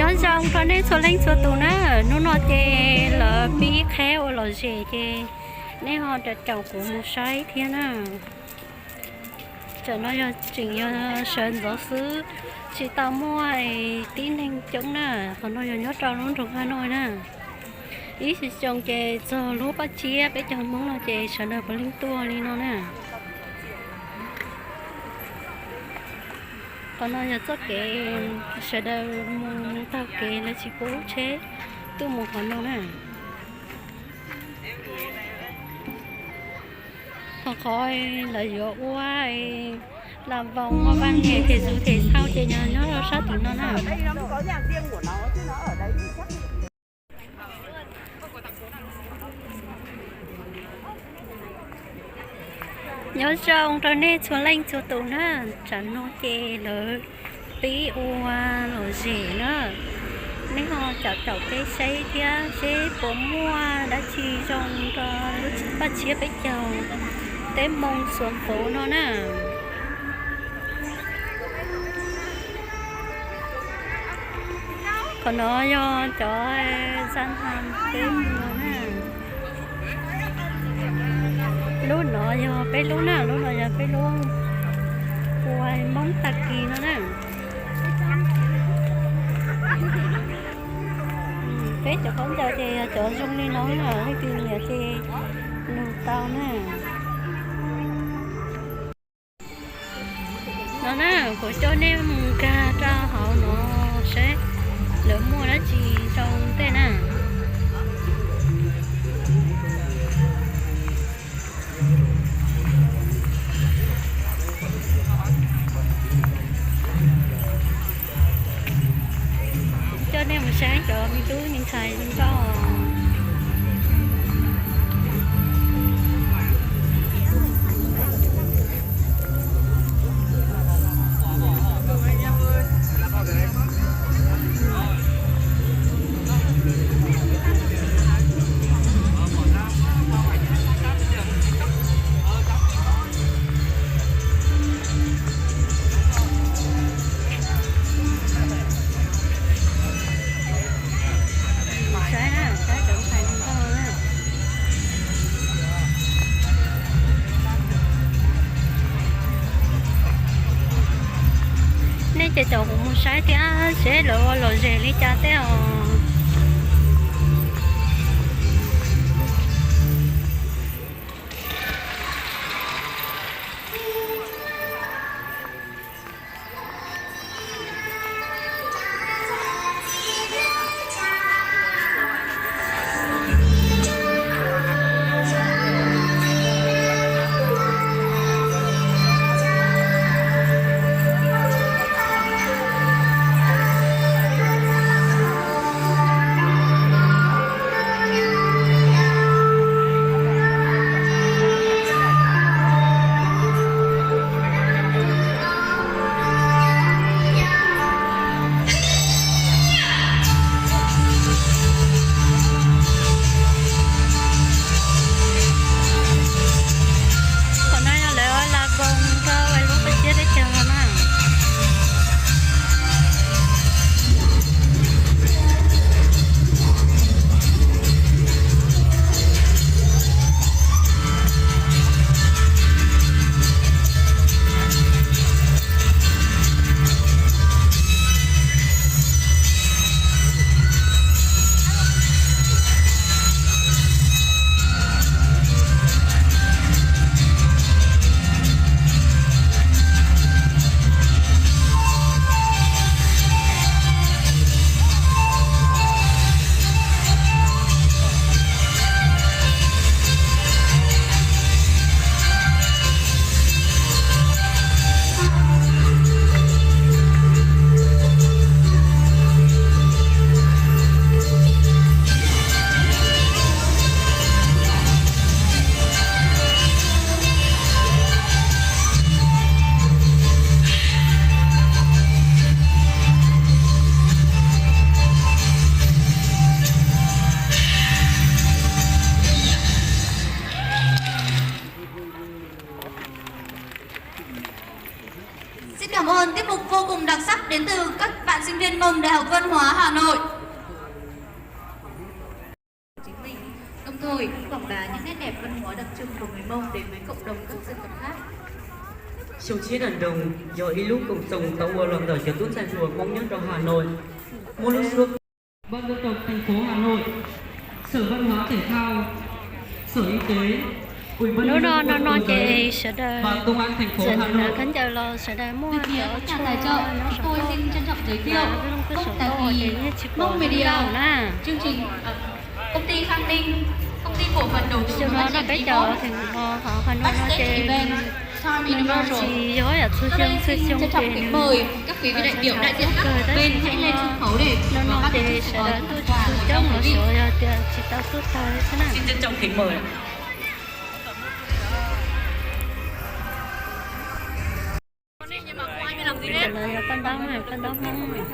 nhớ rằng có nên số lên số tụ nữa nó chè là bí khéo là gì chè nên họ đã chậu của một sai thiên à cho nó cho chỉnh cho sơn giáo sư chỉ tao mua tin hình chống nè còn nó nhớ tròn nó thuộc Hà Nội nè ý thì chồng chè giờ lúc bắt chia bé chồng muốn là chè sơn được linh tua đi nó nè còn nó nhớ rất cái sơn được muốn tao cái là chỉ cố chế tu một phần đâu nè họ coi là vừa qua làm vòng mà ban ngày thì dù thể sao thì nhớ nó là sao thì nó nào nhớ trong rồi nên xuống lên xuống tù nữa chẳng nó chê lỡ tí ua rồi gì nữa nếu họ chọn cái xây thì sẽ có mua đã chi trong lúc bắt chia với chồng tới mông xuống phố nó nè còn nó do cho gian hàng tím nó nè lúc nó do cái lúc nào lúc nó do cái luôn quay món tạc kỳ nó nè cái chỗ không cho thì chỗ dung đi nói là cái kia là thì nụ tao nè nó nè của cho nên ca cho họ nó sẽ lỡ mua nó chỉ trong tên nè cho nên một sáng cho mình túi mình xài mình cho cái chỗ cũng một sai thì sẽ lộ rẻ đi cha theo bạn sinh viên Mông Đại học Văn hóa Hà Nội. Đồng thời quảng bá những nét đẹp văn hóa đặc trưng của người Mông đến với cộng đồng các dân tộc khác. Siêu chiết đàn đồng do ý lúc cộng đồng tàu ua lòng đời cho tốt giải phù mong nhất trong Hà Nội. Một lúc trước, Ban dân tộc thành phố Hà Nội, Sở Văn hóa Thể thao, Sở Y tế, Ủy ban nhân dân quận Cầu Giấy và Công an thành phố Hà Nội. Từ phía các nhà tài trợ, tôi xin trân trọng giới thiệu Mông Tà Kỳ, Mông Media, chương trình công ty Khang Ninh, công ty cổ phần đầu tư phát triển Evox, Backstage Event, Time Universal. Sau đây xin trân trọng kính mời các quý vị đại biểu đại diện các bên hãy lên sân khấu để có các tổ chức quà cho quý vị. Xin trân trọng kính mời. Trả lời cho con đóng này, con đóng không?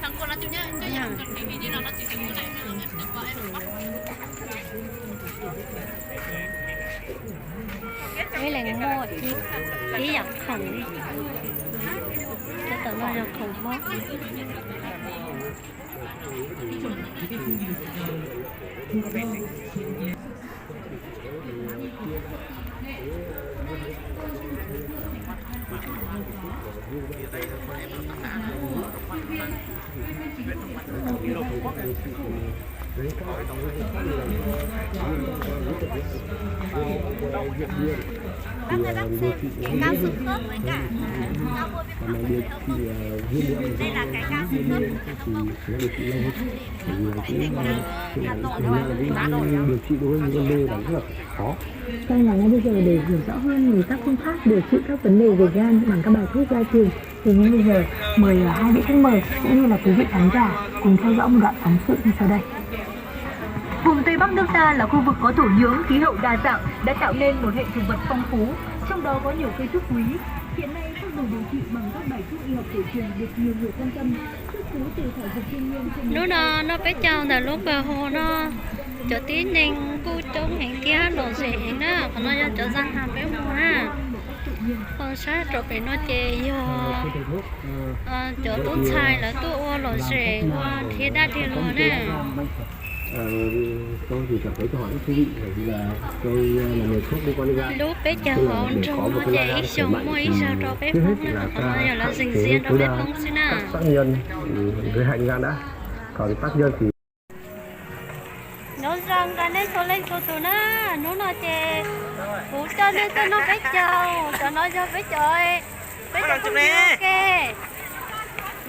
Thằng cô nói chung nhá, tôi nhận được cái video nào nó chỉ cái này là em được gọi em bắt. Cái này mua chỉ giặt khẩn đi. Cái tờ nó giặt khẩn mất. Bác ơi, bác xem cao su khớp với cả cao bôi bên đây là cái cao su khớp điều trị đối với vấn đề là rất là khó. Vâng, là ngay bây giờ để hiểu rõ hơn về các phương pháp điều trị các vấn đề về gan bằng các bài thuốc gia truyền thì ngay bây giờ mời hai vị khách mời cũng như là quý vị khán giả cùng theo dõi một đoạn phóng sự như sau đây. Vùng Tây Bắc nước ta là khu vực có thổ nhưỡng, khí hậu đa dạng đã tạo nên một hệ thực vật phong phú, trong đó có nhiều cây thuốc quý. Hiện nay, phác đồ điều trị bằng các bài thuốc y học cổ truyền được nhiều người quan tâm. Xuất xứ từ thảo dược thiên nhiên. Lúc đó nó bé trâu là lúc bà hồ nó cho tí nên cô trông hình kia đồ gì đó, còn nó cho răng hàm bé mua ha. Còn sát rồi bé nó chê vô cho tốt xài là tôi ô lộ gì qua thì đa thì luôn nè. Tôi thì cảm thấy câu hỏi rất thú vị bởi vì là tôi là người thuốc liên quan đến gan. Lúc bé chờ ổn trong nó chê ít xong mua ít sao cho bé phong nữa, còn nó giờ là dình riêng cho bé phong xin à. Tác nhân gây hại gan đã, còn tác nhân thì nó rằng cái này số lên số tụ nó chê phụ cho nên tôi nó bé chờ cho nó cho bé chơi bé chờ không ok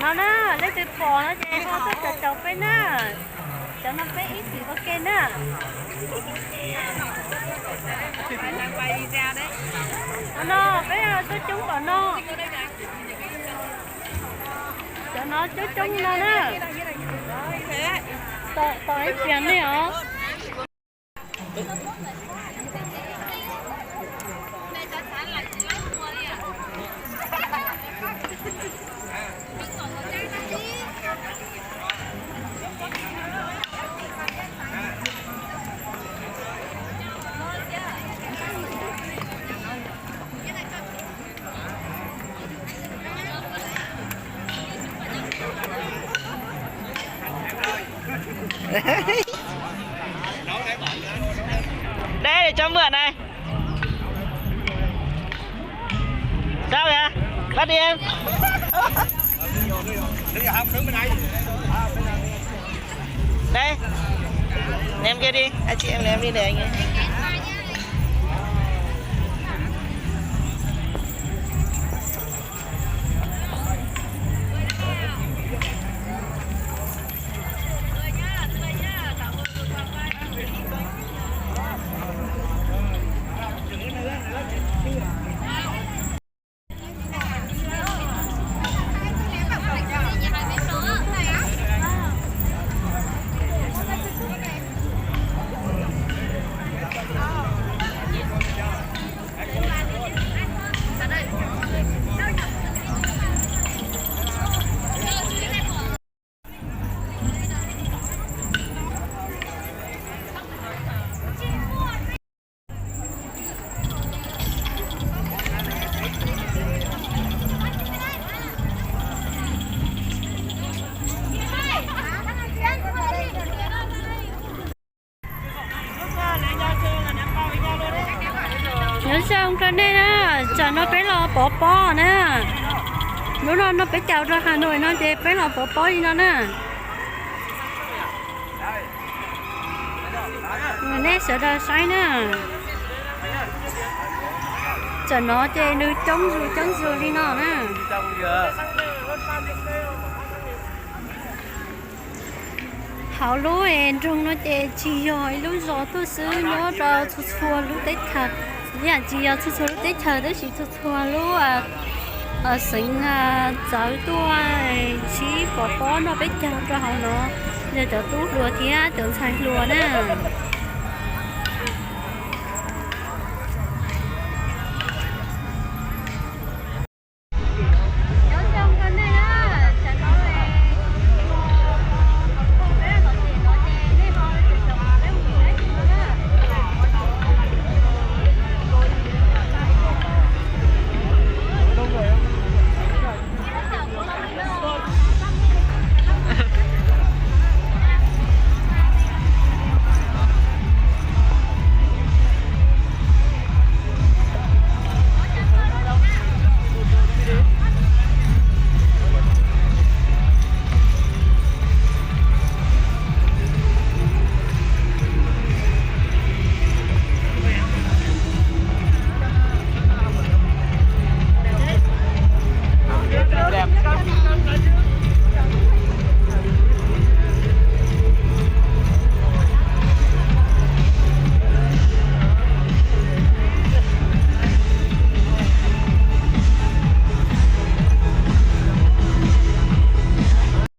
nó lấy từ bò nó chê ho tất cả chồng bé cho nó bé ít thì ok nè nó bé tôi chúng vào nó cho nó chú chúng nó nè tới chuyện này hả? Đây để cho mượn này. Sao vậy? Bắt đi em. Đây. Em kia đi. Hai chị em ném đi để anh ấy. giờ nó phải lo bỏ bó nè lúc đó nó phải chào ra Hà Nội nó chỉ phải lo bỏ bó đi nó nè người nét sợ đợi say nè giờ nó chơi nữ chống rồi đi nó nè hảo lúa em trong nó chơi chỉ rồi lúa gió tôi xứ nhớ ra thua lúa tết thật nhà chỉ thua lúa tết thật đó chỉ thua lúa sinh cháu tôi chỉ bỏ nó biết chào cho họ nó giờ cháu tú lúa thì tưởng xài lúa nè